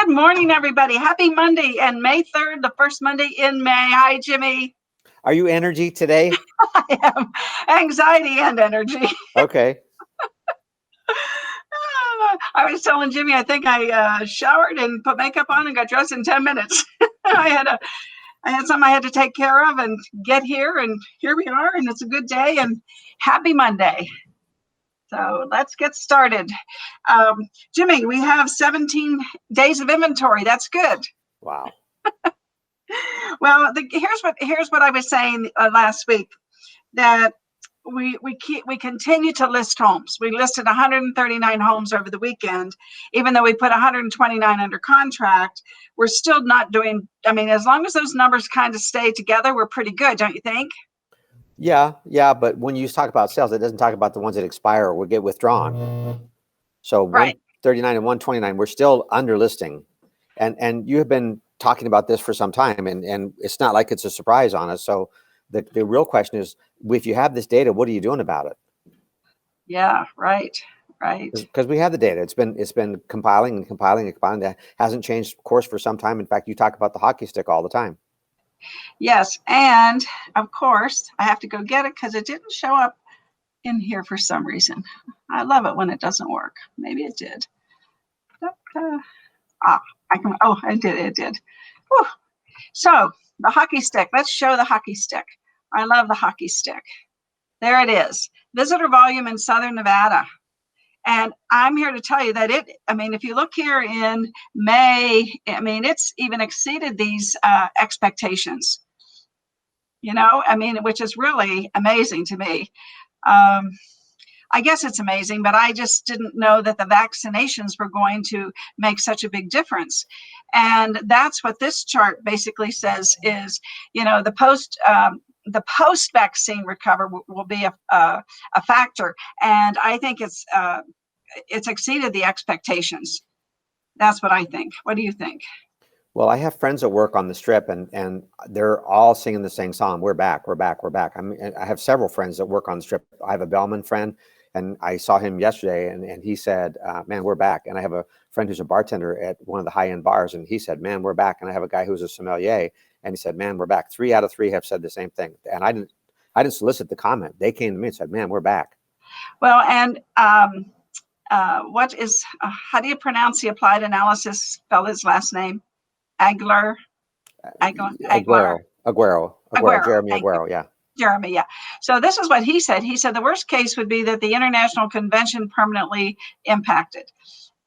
Good morning, everybody. Happy Monday and May 3rd, the first Monday in May. Hi, Jimmy. Are you energy today? I am anxiety and energy. Okay. I was telling Jimmy, I think I showered and put makeup on and got dressed in 10 minutes. I had something I had to take care of and get here, and here we are, and it's a good day and happy Monday. So let's get started. Jimmy, we have 17 days of inventory. That's good. Wow. Well, here's what I was saying last week, that we continue to list homes. We listed 139 homes over the weekend. Even though we put 129 under contract, we're still not doing, I mean, as long as those numbers kind of stay together, we're pretty good, don't you think? Yeah. But when you talk about sales, it doesn't talk about the ones that expire or will get withdrawn. So Right. 139 and 129, we're still under listing. And you have been talking about this for some time, and it's not like it's a surprise on us. So the real question is, if you have this data, what are you doing about it? Yeah, right. Because we have the data. It's been compiling. That hasn't changed course for some time. In fact, you talk about the hockey stick all the time. Yes, and of course, I have to go get it because it didn't show up in here for some reason. I love it when it doesn't work. Maybe it did. It did. Whew. So the hockey stick, let's show the hockey stick. I love the hockey stick. There it is. Visitor volume in Southern Nevada. And I'm here to tell you that if you look here in May, it's even exceeded these expectations, which is really amazing to me. I guess it's amazing, but I just didn't know that the vaccinations were going to make such a big difference. And that's what this chart basically says is, the post-vaccine recovery will be a factor. And I think it's exceeded the expectations. That's what I think. What do you think? Well, I have friends that work on the Strip, and they're all singing the same song. We're back. I have several friends that work on the Strip. I have a bellman friend, and I saw him yesterday, and he said, man, we're back. And I have a friend who's a bartender at one of the high-end bars, and he said, man, we're back. And I have a guy who's a sommelier, and he said, man, we're back. 3 out of 3 have said the same thing. And I didn't solicit the comment. They came to me and said, man, we're back. Well, and how do you pronounce the applied analysis? Spell his last name. Aguero. Jeremy Aguero, yeah. Jeremy, yeah. So this is what he said. He said the worst case would be that the international convention permanently impacted.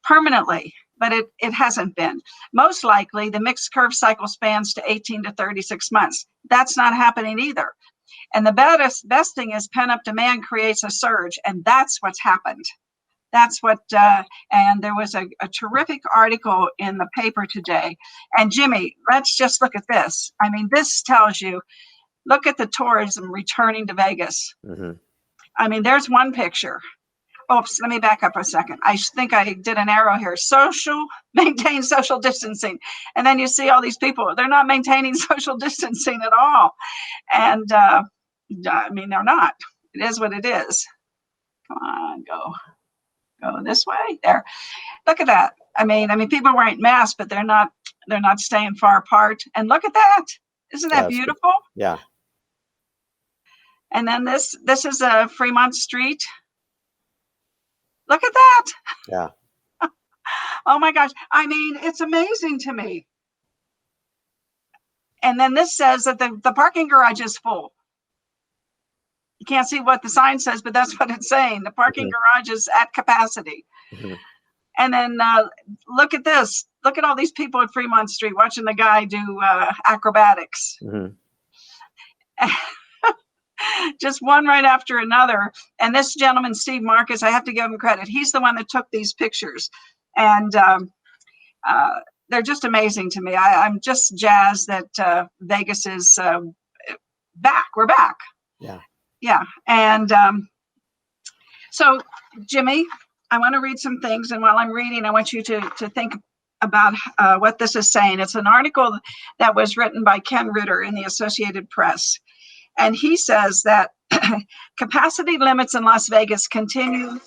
Permanently, but it hasn't been. Most likely, the mixed curve cycle spans to 18 to 36 months. That's not happening either. And the best thing is pent-up demand creates a surge, and that's what's happened. That's what, and there was a terrific article in the paper today. And Jimmy, let's just look at this. I mean, this tells you, look at the tourism returning to Vegas. Mm-hmm. I mean, there's one picture. Oops, let me back up a second. I think I did an arrow here. Maintain social distancing. And then you see all these people, they're not maintaining social distancing at all. And they're not. It is what it is. Come on, go this way. There. Look at that. I mean, people wearing masks, but they're not staying far apart. And look at that. Isn't that beautiful? Good. Yeah. And then this is a Fremont Street. Look at that. Yeah. Oh my gosh. I mean, it's amazing to me. And then this says that the parking garage is full. You can't see what the sign says, but that's what it's saying. The parking garage is at capacity. Mm-hmm. And then look at this. Look at all these people at Fremont Street watching the guy do acrobatics. Mm-hmm. Just one right after another. And this gentleman, Steve Marcus, I have to give him credit. He's the one that took these pictures. And they're just amazing to me. I'm just jazzed that Vegas is back. We're back. Yeah. Yeah. And so, Jimmy, I want to read some things. And while I'm reading, I want you to think about what this is saying. It's an article that was written by Ken Ritter in the Associated Press. And he says that capacity limits in Las Vegas continue.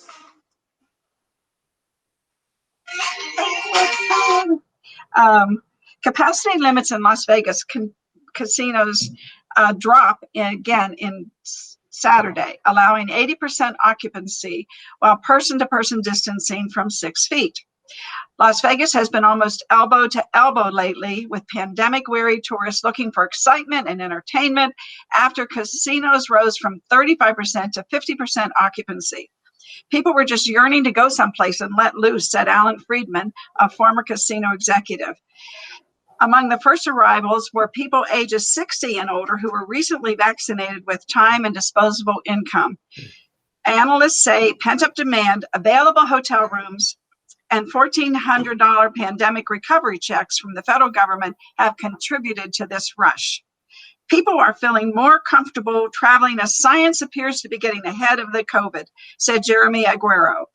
Capacity limits in Las Vegas casinos drop again in Saturday, allowing 80% occupancy while person-to-person distancing from 6 feet. Las Vegas has been almost elbow to elbow lately with pandemic-weary tourists looking for excitement and entertainment after casinos rose from 35% to 50% occupancy. People were just yearning to go someplace and let loose, said Alan Friedman, a former casino executive. Among the first arrivals were people ages 60 and older who were recently vaccinated with time and disposable income. Analysts say pent-up demand, available hotel rooms, and $1,400 pandemic recovery checks from the federal government have contributed to this rush. People are feeling more comfortable traveling as science appears to be getting ahead of the COVID, said Jeremy Aguero,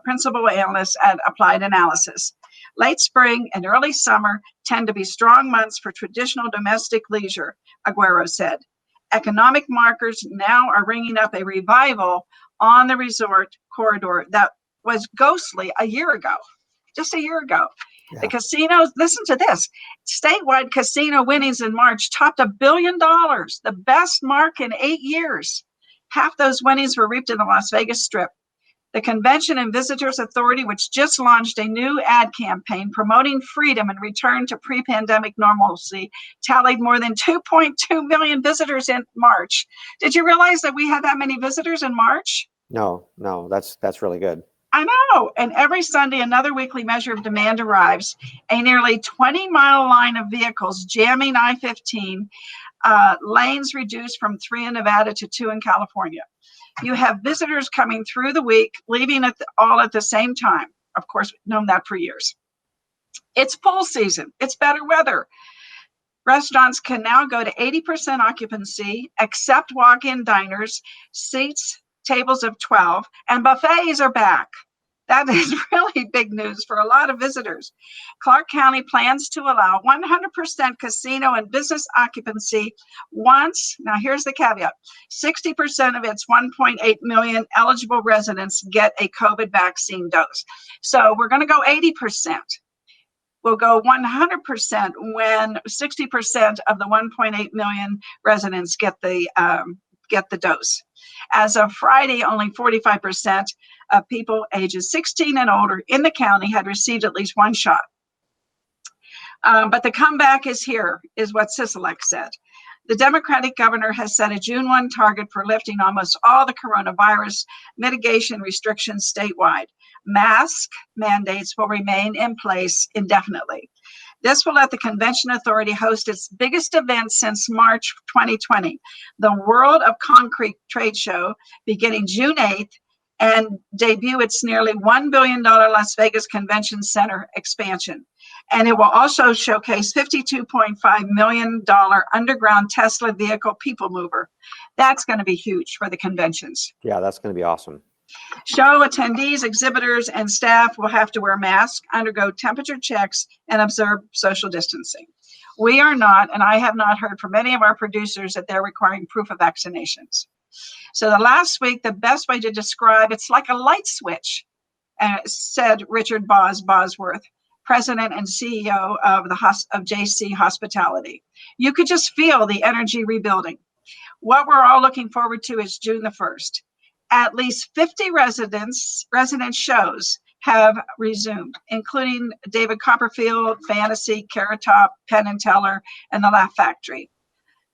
principal analyst at Applied Analysis. Late spring and early summer tend to be strong months for traditional domestic leisure, Aguero said. Economic markers now are ringing up a revival on the resort corridor that was ghostly a year ago, just a year ago. Yeah. The casinos, listen to this, statewide casino winnings in March topped $1 billion, the best mark in 8 years. Half those winnings were reaped in the Las Vegas Strip. The Convention and Visitors Authority, which just launched a new ad campaign promoting freedom and return to pre-pandemic normalcy, tallied more than 2.2 million visitors in March. Did you realize that we had that many visitors in March? No, that's really good. I know. And every Sunday, another weekly measure of demand arrives. A nearly 20-mile line of vehicles jamming I-15, lanes reduced from 3 in Nevada to 2 in California. You have visitors coming through the week, leaving all at the same time. Of course, we've known that for years. It's pool season. It's better weather. Restaurants can now go to 80% occupancy, except walk-in diners, seats, tables of 12, and buffets are back. That is really big news for a lot of visitors. Clark County plans to allow 100% casino and business occupancy once, now here's the caveat, 60% of its 1.8 million eligible residents get a COVID vaccine dose. So we're going to go 80%. We'll go 100% when 60% of the 1.8 million residents get the dose. As of Friday, only 45% of people ages 16 and older in the county had received at least one shot. But the comeback is here, is what Sisolak said. The Democratic governor has set a June 1 target for lifting almost all the coronavirus mitigation restrictions statewide. Mask mandates will remain in place indefinitely. This will let the Convention Authority host its biggest event since March 2020, the World of Concrete trade show, beginning June 8th, and debut its nearly $1 billion Las Vegas Convention Center expansion. And it will also showcase $52.5 million underground Tesla vehicle people mover. That's going to be huge for the conventions. Yeah, that's going to be awesome. Show attendees, exhibitors, and staff will have to wear masks, undergo temperature checks, and observe social distancing. We are not, and I have not heard from any of our producers that they're requiring proof of vaccinations. So the last week, the best way to describe it's like a light switch, said Richard Bosworth, president and CEO of JC Hospitality. You could just feel the energy rebuilding. What we're all looking forward to is June the 1st. At least 50 resident shows have resumed, including David Copperfield, Fantasy, Carrot Top, Penn and Teller, and the Laugh Factory.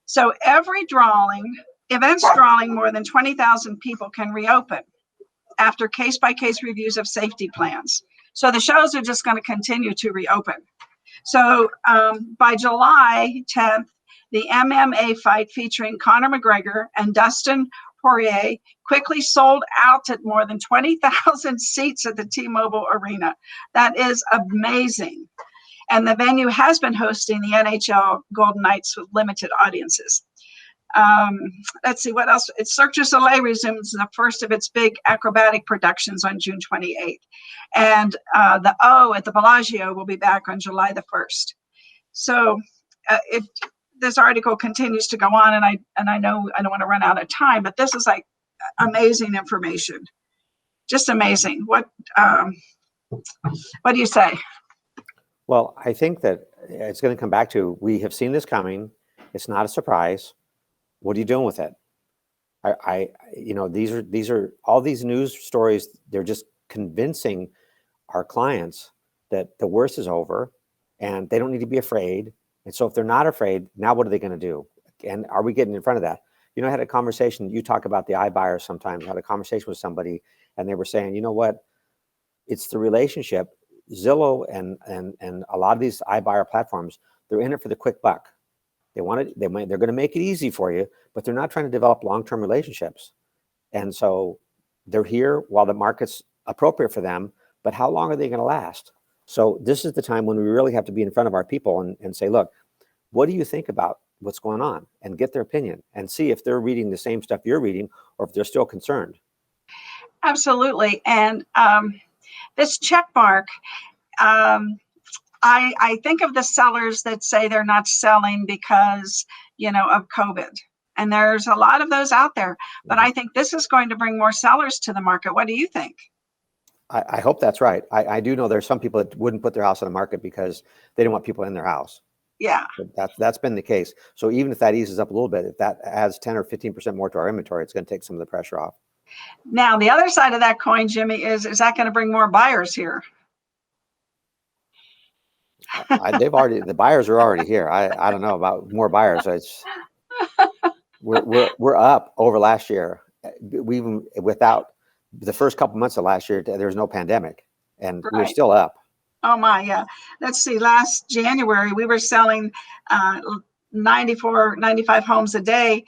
So events drawing more than 20,000 people can reopen after case-by-case reviews of safety plans. So the shows are just going to continue to reopen. So by July 10th, the MMA fight featuring Conor McGregor and Dustin Poirier quickly sold out at more than 20,000 seats at the T-Mobile Arena. That is amazing. And the venue has been hosting the NHL Golden Knights with limited audiences. Let's see what else. Cirque du Soleil resumes the first of its big acrobatic productions on June 28th. And the O at the Bellagio will be back on July the 1st. So this article continues to go on, and I know I don't want to run out of time, but this is like amazing information. Just amazing. What do you say? Well, I think that it's going to come back to, we have seen this coming. It's not a surprise. What are you doing with it? These are all these news stories. They're just convincing our clients that the worst is over and they don't need to be afraid. And so if they're not afraid, now what are they going to do? And are we getting in front of that? I had a conversation, you talk about the iBuyers sometimes. I had a conversation with somebody and they were saying, you know what? It's the relationship. Zillow and a lot of these iBuyer platforms, they're in it for the quick buck. They're going to make it easy for you, but they're not trying to develop long-term relationships. And so they're here while the market's appropriate for them, but how long are they going to last? So this is the time when we really have to be in front of our people and say, look, what do you think about what's going on? And get their opinion and see if they're reading the same stuff you're reading or if they're still concerned. Absolutely. And this check mark, I think of the sellers that say they're not selling because, of COVID. And there's a lot of those out there. But I think this is going to bring more sellers to the market. What do you think? I hope that's right. I do know there's some people that wouldn't put their house on the market because they don't want people in their house. Yeah. That's been the case. So even if that eases up a little bit, if that adds 10 or 15% more to our inventory, it's going to take some of the pressure off. Now, the other side of that coin, Jimmy, is that going to bring more buyers here? The buyers are already here. I don't know about more buyers. We're up over last year. We even without the first couple months of last year, there was no pandemic, and Right. we're still up. Oh my, yeah. Let's see. Last January, we were selling 94, 95 homes a day.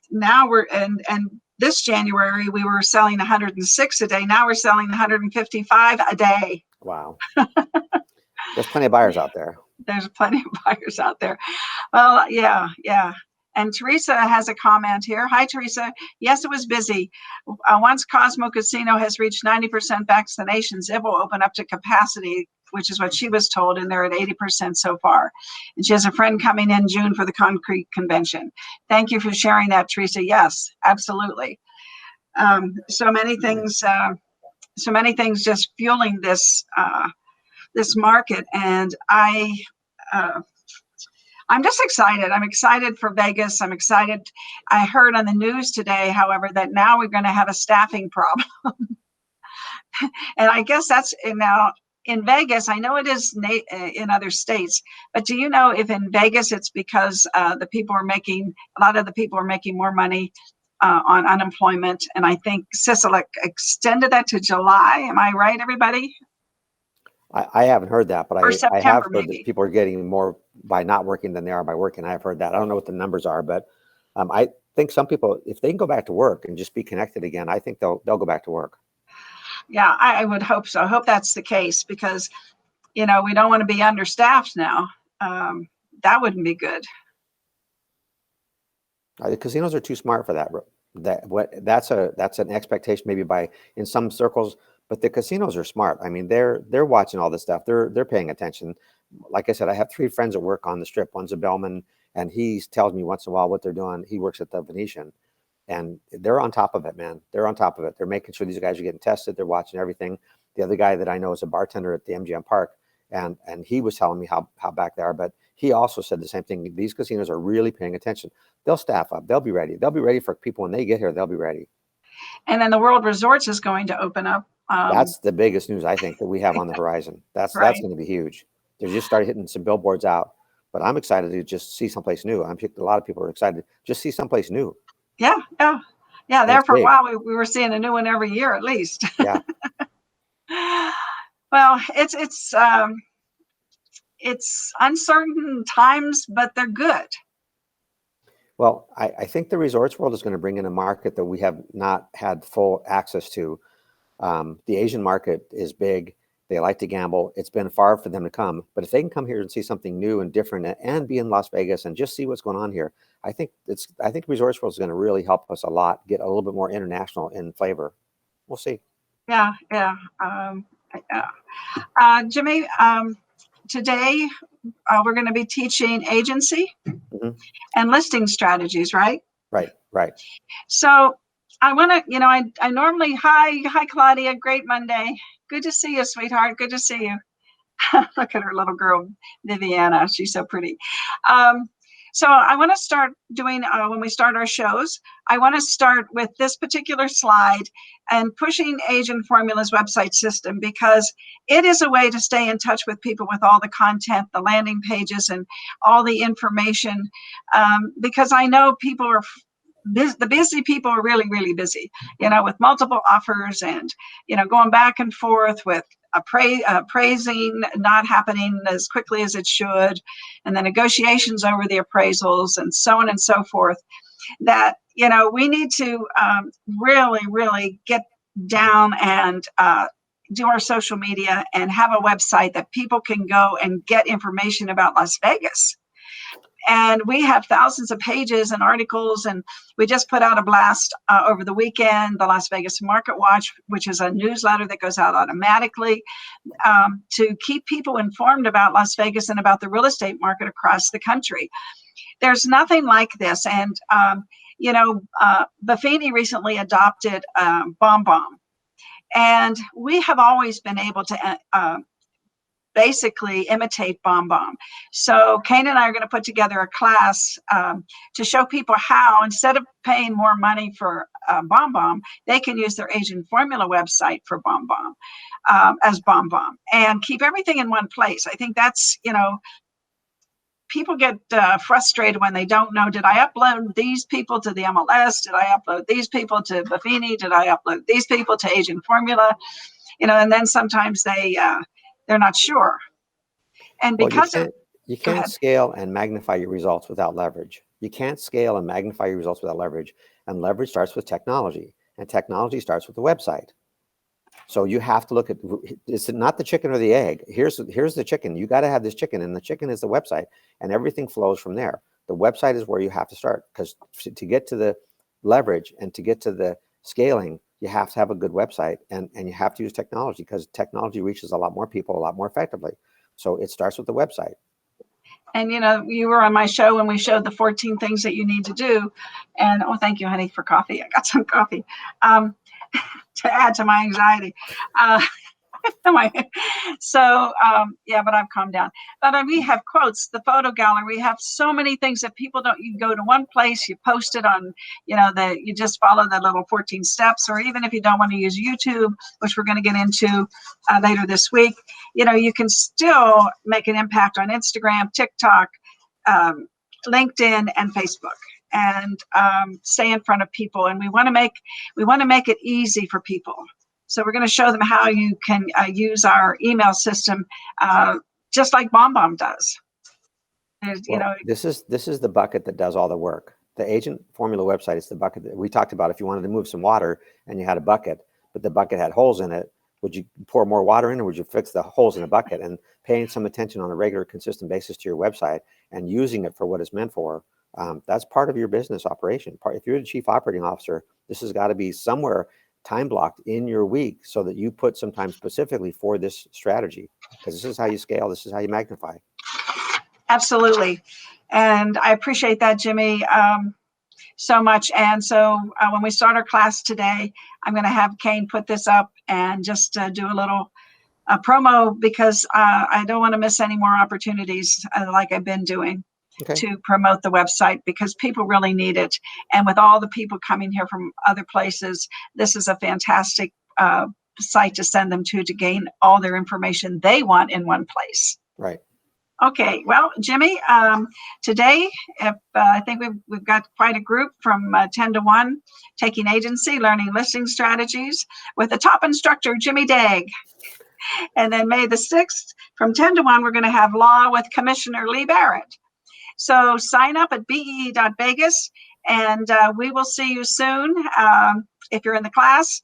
Now and this January, we were selling 106 a day. Now we're selling 155 a day. Wow. There's plenty of buyers out there. There's plenty of buyers out there. Well, yeah. And Teresa has a comment here. Hi, Teresa. Yes, it was busy. Once Cosmo Casino has reached 90% vaccinations, it will open up to capacity, which is what she was told, and they're at 80% so far. And she has a friend coming in June for the concrete convention. Thank you for sharing that, Teresa. Yes, absolutely. So many things just fueling this market, and I'm just excited. I'm excited for Vegas. I'm excited. I heard on the news today, however, that now we're going to have a staffing problem. And I guess that's now in Vegas. I know it is in other states, but do you know if in Vegas it's because a lot of the people are making more money on unemployment? And I think Cecil extended that to July. Am I right, everybody? I haven't heard that, but I have heard maybe. that people are getting more by not working than they are by working. I have heard that. I don't know what the numbers are, but I think some people, if they can go back to work and just be connected again, I think they'll go back to work. Yeah, I would hope so. I hope that's the case because, we don't want to be understaffed now. That wouldn't be good. The casinos are too smart for that. That's an expectation maybe in some circles, but the casinos are smart. I mean, they're watching all this stuff. They're paying attention. Like I said, I have 3 friends that work on the Strip. One's a bellman, and he tells me once in a while what they're doing. He works at the Venetian, and they're on top of it, man. They're on top of it. They're making sure these guys are getting tested. They're watching everything. The other guy that I know is a bartender at the MGM Park, and he was telling me how back they are, but he also said the same thing. These casinos are really paying attention. They'll staff up. They'll be ready. They'll be ready for people when they get here. They'll be ready. And then the World Resorts is going to open up. That's the biggest news I think that we have on the horizon. That's going to be huge. They just started hitting some billboards out, but I'm excited to just see someplace new. I'm sure a lot of people are excited to just see someplace new. Yeah. There for a while, we were seeing a new one every year at least. Yeah. Well, it's uncertain times, but they're good. Well, I think the resorts world is going to bring in a market that we have not had full access to. The Asian market is big. They like to gamble. It's been far for them to come. But if they can come here and see something new and different and be in Las Vegas and just see what's going on here, I think Resorts World is going to really help us a lot, get a little bit more international in flavor. We'll see. Yeah. Jimmy, today we're going to be teaching agency and listing strategies, right? Right. So I want to, I normally, hi, Claudia, great Monday. Good to see you, sweetheart. Good to see you. Look at her little girl, Viviana. She's so pretty. Um, so I want to start doing, when we start our shows, I want to start with this particular slide and pushing Agent Formula's website system, because it is a way to stay in touch with people with all the content, the landing pages, and all the information. Because I know people are the busy people are really, really busy, with multiple offers and, going back and forth with appraising not happening as quickly as it should, and the negotiations over the appraisals and so on and so forth, that, we need to really, really get down and do our social media and have a website that people can go and get information about Las Vegas. And we have thousands of pages and articles, and we just put out a blast over the weekend, the Las Vegas Market Watch, which is a newsletter that goes out automatically to keep people informed about Las Vegas and about the real estate market across the country. There's nothing like this. And, Buffini recently adopted BombBomb. And we have always been able to basically imitate BombBomb. So Kane and I are going to put together a class to show people how, instead of paying more money for BombBomb, they can use their Agent Formula website for BombBomb as BombBomb, and keep everything in one place. I think that's, people get frustrated when they don't know, did I upload these people to the MLS? Did I upload these people to Buffini? Did I upload these people to Agent Formula? And then sometimes they're not sure. And Well, because you can't scale and magnify your results without leverage. You can't scale and magnify your results without leverage. And leverage starts with technology, and technology starts with the website. So you have to look at, it's not the chicken or the egg. Here's the chicken. You got to have this chicken, and the chicken is the website, and everything flows from there. The website is where you have to start, because to get to the leverage and to get to the scaling, you have to have a good website, and you have to use technology, because technology reaches a lot more people a lot more effectively. So it starts with the website. And, you were on my show when we showed the 14 things that you need to do. And, oh, thank you, honey, for coffee. I got some coffee to add to my anxiety. Yeah, but I've calmed down. But we have quotes, the photo gallery. We have so many things that people don't. You go to one place, you post it on, you just follow the little 14 steps, or even if you don't want to use YouTube, which we're going to get into later this week, you can still make an impact on Instagram, TikTok, LinkedIn, and Facebook, and stay in front of people. And we want to make it easy for people. So we're going to show them how you can use our email system, just like BombBomb does. This is the bucket that does all the work. The Agent Formula website is the bucket that we talked about. If you wanted to move some water and you had a bucket, but the bucket had holes in it, would you pour more water in, or would you fix the holes in the bucket? And paying some attention on a regular, consistent basis to your website and using it for what it's meant for, that's part of your business operation. If you're the chief operating officer, this has got to be somewhere time blocked in your week, so that you put some time specifically for this strategy, because this is how you scale. This is how you magnify. Absolutely. And I appreciate that, Jimmy, so much. And so when we start our class today, I'm going to have Kane put this up and just do a little promo, because I don't want to miss any more opportunities like I've been doing. Okay. To promote the website, because people really need it. And with all the people coming here from other places, this is a fantastic site to send them to gain all their information they want in one place. Right. Okay. Well, Jimmy, today, I think we've got quite a group from 10 to 1, taking agency, learning listing strategies with the top instructor, Jimmy DAGUE. And then May the 6th, from 10 to 1, we're going to have law with Commissioner Lee Barrett. So sign up at be.vegas, and we will see you soon. If you're in the class,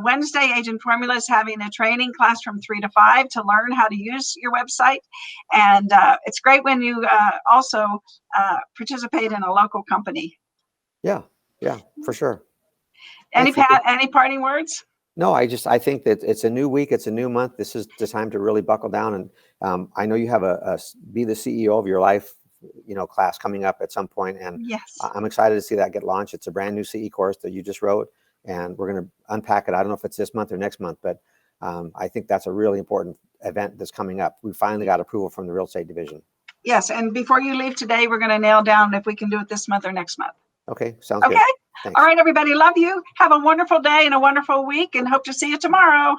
Wednesday, Agent Formula is having a training class from 3 to 5 to learn how to use your website. And it's great when you also participate in a local company. Yeah, for sure. Any parting words? No, I think that it's a new week. It's a new month. This is the time to really buckle down. And I know you have a Be the CEO of Your Life class coming up at some point, and yes, I'm excited to see that get launched. It's a brand new CE course that you just wrote, and we're going to unpack it. I don't know if it's this month or next month, but I think that's a really important event that's coming up. We finally got approval from the real estate division. Yes, and before you leave today, we're going to nail down if we can do it this month or next month. Okay, sounds Okay. good. Thanks. All right, everybody. Love you. Have a wonderful day and a wonderful week, and hope to see you tomorrow.